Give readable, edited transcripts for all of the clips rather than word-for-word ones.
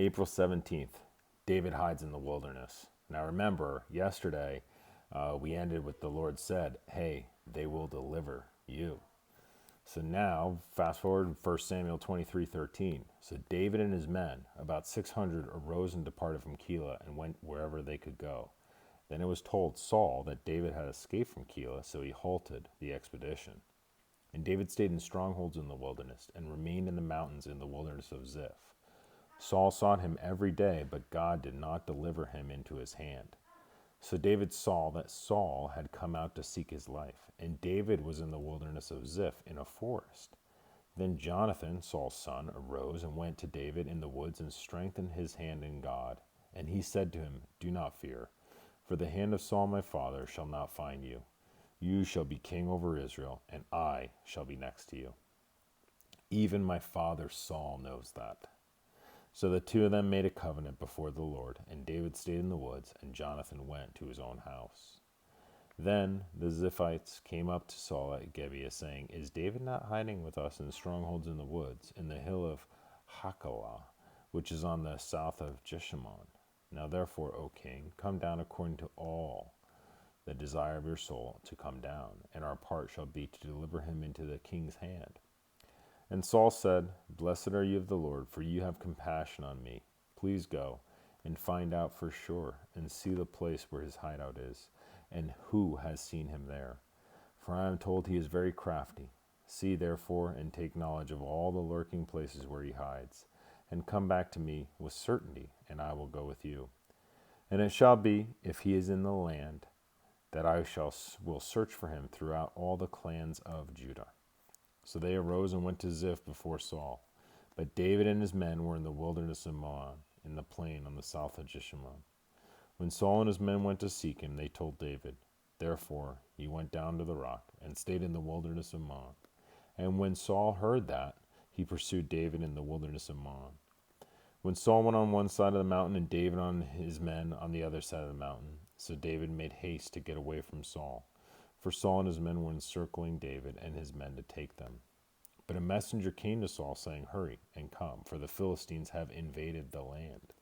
April 17th, David hides in the wilderness. Now remember, yesterday we ended with the Lord said, hey, they will deliver you. So now, fast forward 1 Samuel 23:13. So David and his men, about 600, arose and departed from Keilah and went wherever they could go. Then it was told Saul that David had escaped from Keilah, so he halted the expedition. And David stayed in strongholds in the wilderness and remained in the mountains in the wilderness of Ziph. Saul sought him every day, but God did not deliver him into his hand. So David saw that Saul had come out to seek his life, and David was in the wilderness of Ziph in a forest. Then Jonathan, Saul's son, arose and went to David in the woods and strengthened his hand in God. And he said to him, do not fear, for the hand of Saul my father shall not find you. You shall be king over Israel, and I shall be next to you. Even my father Saul knows that. So the two of them made a covenant before the Lord, and David stayed in the woods, and Jonathan went to his own house. Then the Ziphites came up to Saul at Gibeah, saying, is David not hiding with us in strongholds in the woods, in the hill of Hachilah, which is on the south of Jeshimon? Now therefore, O king, come down according to all the desire of your soul to come down, and our part shall be to deliver him into the king's hand. And Saul said, blessed are you of the Lord, for you have compassion on me. Please go and find out for sure, and see the place where his hideout is, and who has seen him there. For I am told he is very crafty. See therefore, and take knowledge of all the lurking places where he hides, and come back to me with certainty, and I will go with you. And it shall be, if he is in the land, that I will search for him throughout all the clans of Judah. So they arose and went to Ziph before Saul. But David and his men were in the wilderness of Maon, in the plain on the south of Jeshimon. When Saul and his men went to seek him, they told David. Therefore he went down to the rock, and stayed in the wilderness of Maon. And when Saul heard that, he pursued David in the wilderness of Maon. When Saul went on one side of the mountain, and David and his men on the other side of the mountain, so David made haste to get away from Saul. For Saul and his men were encircling David and his men to take them. But a messenger came to Saul, saying, hurry and come, for the Philistines have invaded the land.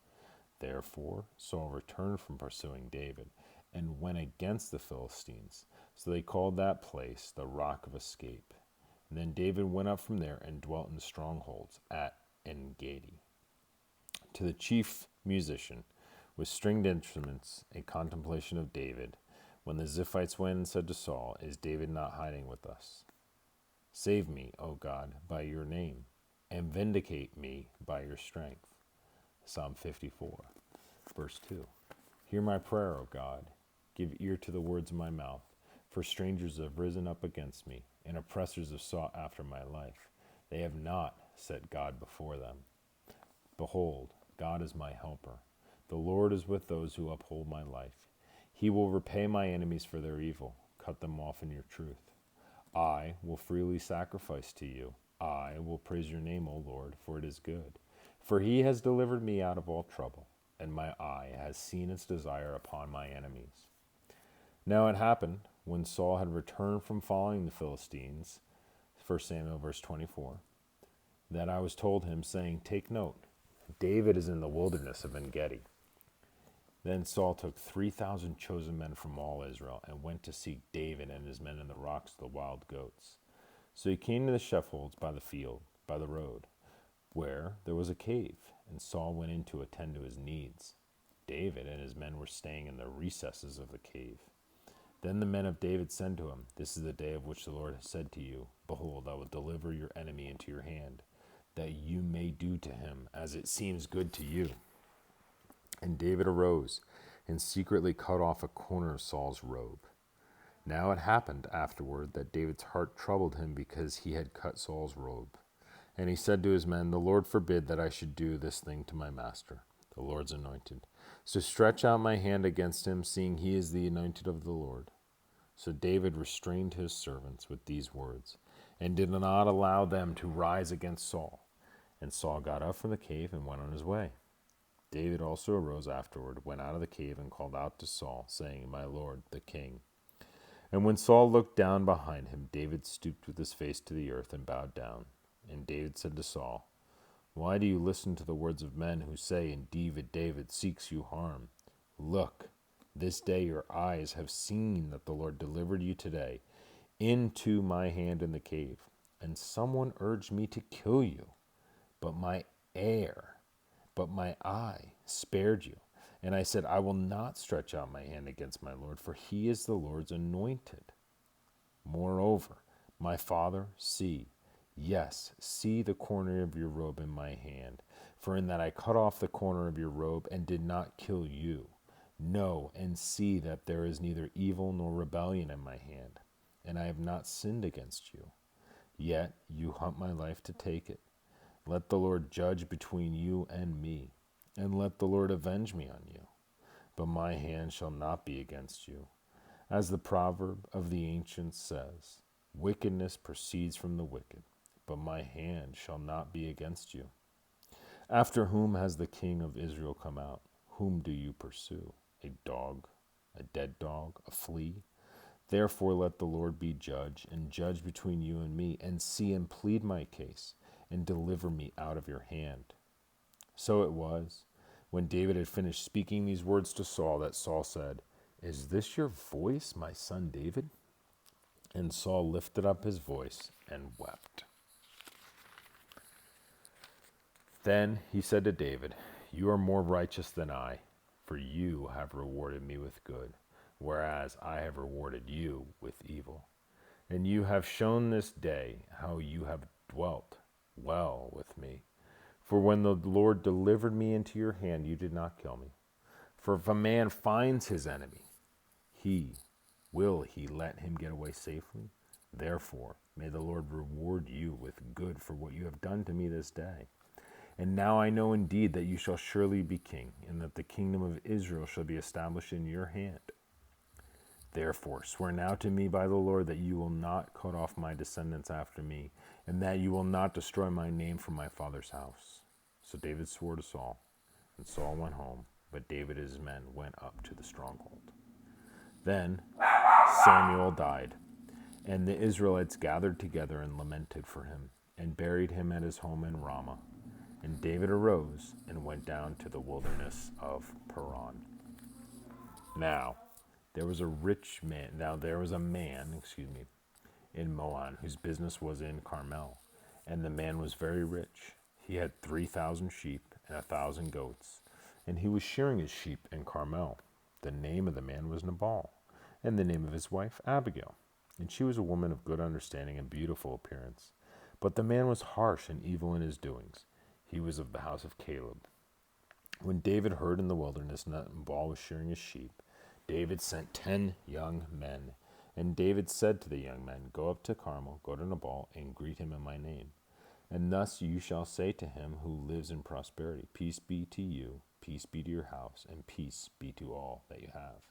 Therefore Saul returned from pursuing David, and went against the Philistines. So they called that place the Rock of Escape. And then David went up from there and dwelt in strongholds at En-Gedi. To the chief musician, with stringed instruments, a contemplation of David, when the Ziphites went and said to Saul, is David not hiding with us? Save me, O God, by your name, and vindicate me by your strength. Psalm 54, verse 2. Hear my prayer, O God. Give ear to the words of my mouth. For strangers have risen up against me, and oppressors have sought after my life. They have not set God before them. Behold, God is my helper. The Lord is with those who uphold my life. He will repay my enemies for their evil, cut them off in your truth. I will freely sacrifice to you. I will praise your name, O Lord, for it is good. For he has delivered me out of all trouble, and my eye has seen its desire upon my enemies. Now it happened, when Saul had returned from following the Philistines, 1 Samuel verse 24, that I was told him, saying, take note, David is in the wilderness of En-Gedi. Then Saul took 3,000 chosen men from all Israel, and went to seek David and his men in the rocks of the wild goats. So he came to the sheepfolds by the field, by the road, where there was a cave, and Saul went in to attend to his needs. David and his men were staying in the recesses of the cave. Then the men of David said to him, this is the day of which the Lord has said to you, behold, I will deliver your enemy into your hand, that you may do to him as it seems good to you. And David arose and secretly cut off a corner of Saul's robe. Now it happened afterward that David's heart troubled him because he had cut Saul's robe. And he said to his men, the Lord forbid that I should do this thing to my master, the Lord's anointed. So stretch out my hand against him, seeing he is the anointed of the Lord. So David restrained his servants with these words, and did not allow them to rise against Saul. And Saul got up from the cave and went on his way. David also arose afterward, went out of the cave, and called out to Saul, saying, my lord, the king. And when Saul looked down behind him, David stooped with his face to the earth and bowed down. And David said to Saul, Why do you listen to the words of men who say, indeed, David seeks you harm? Look, this day your eyes have seen that the Lord delivered you today into my hand in the cave. And someone urged me to kill you, but my eye spared you. And I said, I will not stretch out my hand against my Lord, for he is the Lord's anointed. Moreover, my father, see, yes, see the corner of your robe in my hand. For in that I cut off the corner of your robe and did not kill you. Know and see that there is neither evil nor rebellion in my hand, and I have not sinned against you. Yet you hunt my life to take it. Let the Lord judge between you and me, and let the Lord avenge me on you. But my hand shall not be against you. As the proverb of the ancients says, wickedness proceeds from the wicked, but my hand shall not be against you. After whom has the king of Israel come out? Whom do you pursue? A dog, a dead dog, a flea? Therefore let the Lord be judge, and judge between you and me, and see and plead my case, and deliver me out of your hand. So it was, when David had finished speaking these words to Saul, that Saul said, Is this your voice, my son David? And Saul lifted up his voice and wept. Then he said to David, You are more righteous than I, for you have rewarded me with good, whereas I have rewarded you with evil. And you have shown this day how you have dwelt well with me. For when the Lord delivered me into your hand, you did not kill me. For if a man finds his enemy, will he let him get away safely? Therefore, may the Lord reward you with good for what you have done to me this day. And now I know indeed that you shall surely be king, and that the kingdom of Israel shall be established in your hand. Therefore, swear now to me by the Lord that you will not cut off my descendants after me, and that you will not destroy my name from my father's house. So David swore to Saul, and Saul went home, but David and his men went up to the stronghold. Then Samuel died, and the Israelites gathered together and lamented for him, and buried him at his home in Ramah. And David arose and went down to the wilderness of Paran. Now there was a man in Moab, whose business was in Carmel, and the man was very rich. He had 3,000 sheep and 1,000 goats, and he was shearing his sheep in Carmel. The name of the man was Nabal, and the name of his wife Abigail, and she was a woman of good understanding and beautiful appearance. But the man was harsh and evil in his doings. He was of the house of Caleb. When David heard in the wilderness that Nabal was shearing his sheep, David sent 10 young men. And David said to the young men, Go up to Carmel, go to Nabal, and greet him in my name. And thus you shall say to him who lives in prosperity, Peace be to you, peace be to your house, and peace be to all that you have.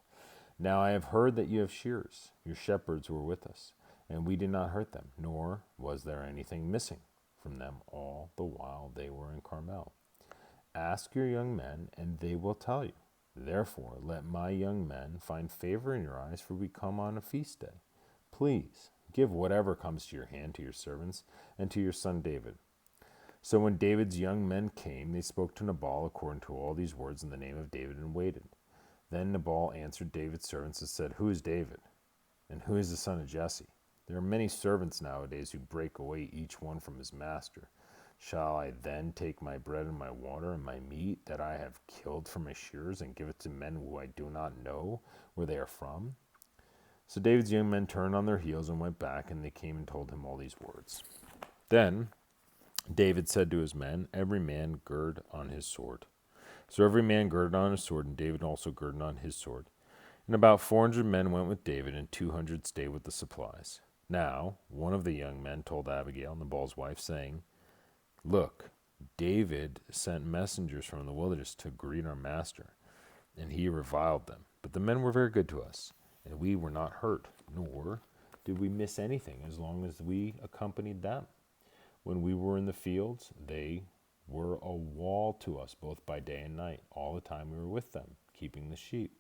Now I have heard that you have shearers. Your shepherds were with us, and we did not hurt them, nor was there anything missing from them all the while they were in Carmel. Ask your young men, and they will tell you. Therefore, let my young men find favor in your eyes, for we come on a feast day. Please, give whatever comes to your hand to your servants and to your son David. So when David's young men came, they spoke to Nabal according to all these words in the name of David and waited. Then Nabal answered David's servants and said, Who is David? And who is the son of Jesse? There are many servants nowadays who break away each one from his master. Shall I then take my bread and my water and my meat that I have killed from my shearers and give it to men who I do not know where they are from? So David's young men turned on their heels and went back, and they came and told him all these words. Then David said to his men, Every man gird on his sword. So every man girded on his sword, and David also girded on his sword. And about 400 men went with David, and 200 stayed with the supplies. Now one of the young men told Abigail, Nabal's wife, saying, Look, David sent messengers from the wilderness to greet our master, and he reviled them. But the men were very good to us, and we were not hurt, nor did we miss anything as long as we accompanied them. When we were in the fields, they were a wall to us both by day and night, all the time we were with them, keeping the sheep.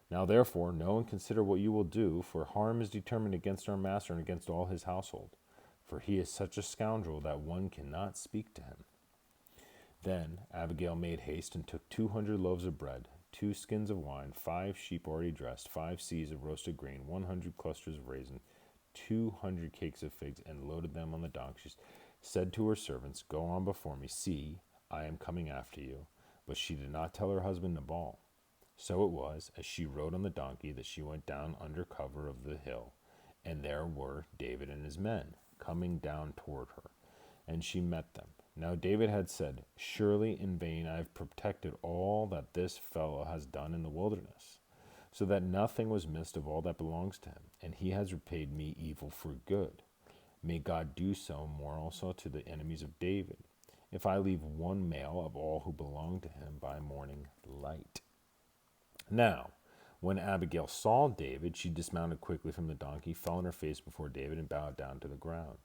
Now therefore, know and consider what you will do, for harm is determined against our master and against all his household. For he is such a scoundrel that one cannot speak to him. Then Abigail made haste and took 200 loaves of bread, 2 skins of wine, 5 sheep already dressed, 5 seahs of roasted grain, 100 clusters of raisin, 200 cakes of figs, and loaded them on the donkeys. Said to her servants, "Go on before me. See, I am coming after you." But she did not tell her husband Nabal. So it was, as she rode on the donkey, that she went down under cover of the hill, and there were David and his men coming down toward her, and she met them. Now David had said, "Surely in vain I have protected all that this fellow has done in the wilderness, so that nothing was missed of all that belongs to him, and he has repaid me evil for good. May God do so more also to the enemies of David, if I leave one male of all who belong to him by morning light." Now, when Abigail saw David, she dismounted quickly from the donkey, fell on her face before David, and bowed down to the ground.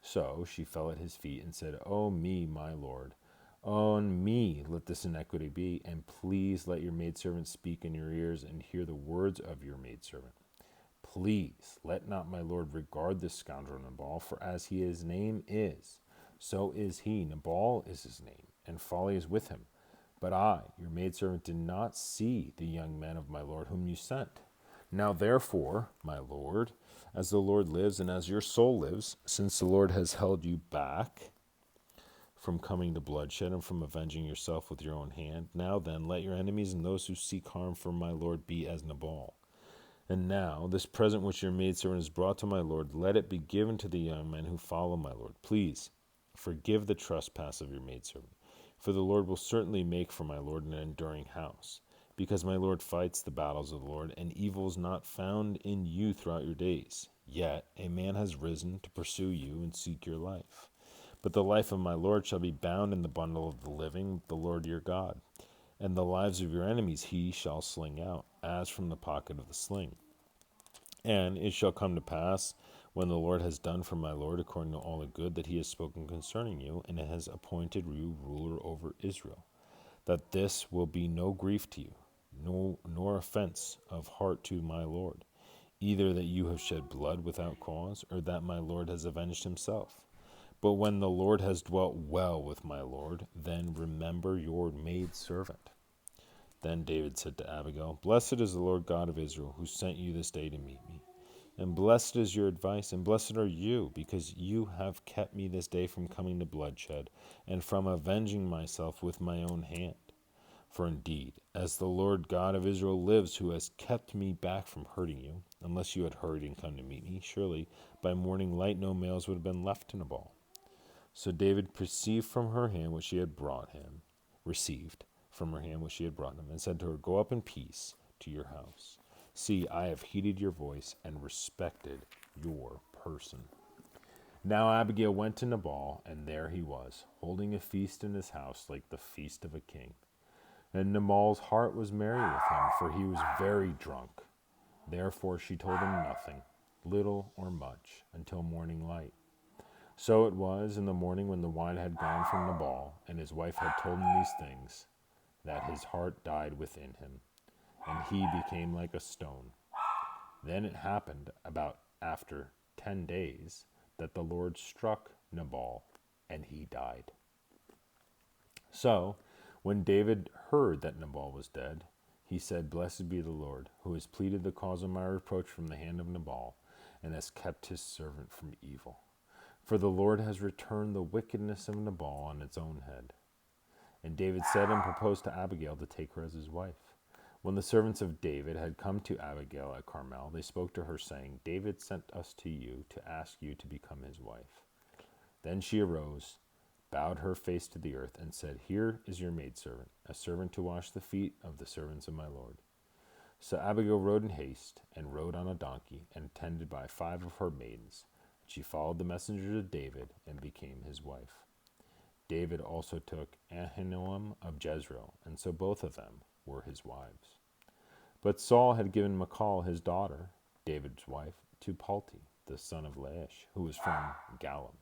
So she fell at his feet and said, "O me, my lord, on me let this iniquity be, and please let your maidservant speak in your ears, and hear the words of your maidservant. Please let not my lord regard this scoundrel Nabal, for as his name is, so is he. Nabal is his name, and folly is with him. But I, your maidservant, did not see the young men of my lord whom you sent. Now therefore, my lord, as the Lord lives and as your soul lives, since the Lord has held you back from coming to bloodshed and from avenging yourself with your own hand, now then let your enemies and those who seek harm for my lord be as Nabal. And now this present which your maidservant has brought to my lord, let it be given to the young men who follow my lord. Please forgive the trespass of your maidservant, for the Lord will certainly make for my lord an enduring house, because my lord fights the battles of the Lord, and evil is not found in you throughout your days. Yet a man has risen to pursue you and seek your life. But the life of my lord shall be bound in the bundle of the living, the Lord your God. And the lives of your enemies he shall sling out, as from the pocket of the sling. And it shall come to pass, when the Lord has done for my Lord according to all the good that he has spoken concerning you, and has appointed you ruler over Israel, that this will be no grief to you, nor offense of heart to my Lord, either that you have shed blood without cause, or that my Lord has avenged himself. But when the Lord has dwelt well with my Lord, then remember your maidservant." Then David said to Abigail, "Blessed is the Lord God of Israel, who sent you this day to meet me. And blessed is your advice, and blessed are you, because you have kept me this day from coming to bloodshed, and from avenging myself with my own hand. For indeed, as the Lord God of Israel lives, who has kept me back from hurting you, unless you had hurried and come to meet me, surely by morning light no males would have been left in Nabal." So David received from her hand what she had brought him, and said to her, "Go up in peace to your house. See, I have heeded your voice and respected your person." Now Abigail went to Nabal, and there he was, holding a feast in his house like the feast of a king. And Nabal's heart was merry with him, for he was very drunk. Therefore she told him nothing, little or much, until morning light. So it was in the morning, when the wine had gone from Nabal, and his wife had told him these things, that his heart died within him, and he became like a stone. Then it happened about after 10 days that the Lord struck Nabal, and he died. So when David heard that Nabal was dead, he said, "Blessed be the Lord, who has pleaded the cause of my reproach from the hand of Nabal, and has kept his servant from evil. For the Lord has returned the wickedness of Nabal on its own head." And David said and proposed to Abigail to take her as his wife. When the servants of David had come to Abigail at Carmel, they spoke to her, saying, "David sent us to you to ask you to become his wife." Then she arose, bowed her face to the earth, and said, "Here is your maidservant, a servant to wash the feet of the servants of my lord." So Abigail rode in haste, and rode on a donkey, and attended by 5 of her maidens. She followed the messengers of David, and became his wife. David also took Ahinoam of Jezreel, and so both of them were his wives. But Saul had given Michal his daughter, David's wife, to Palti, the son of Laish, who was from Galim.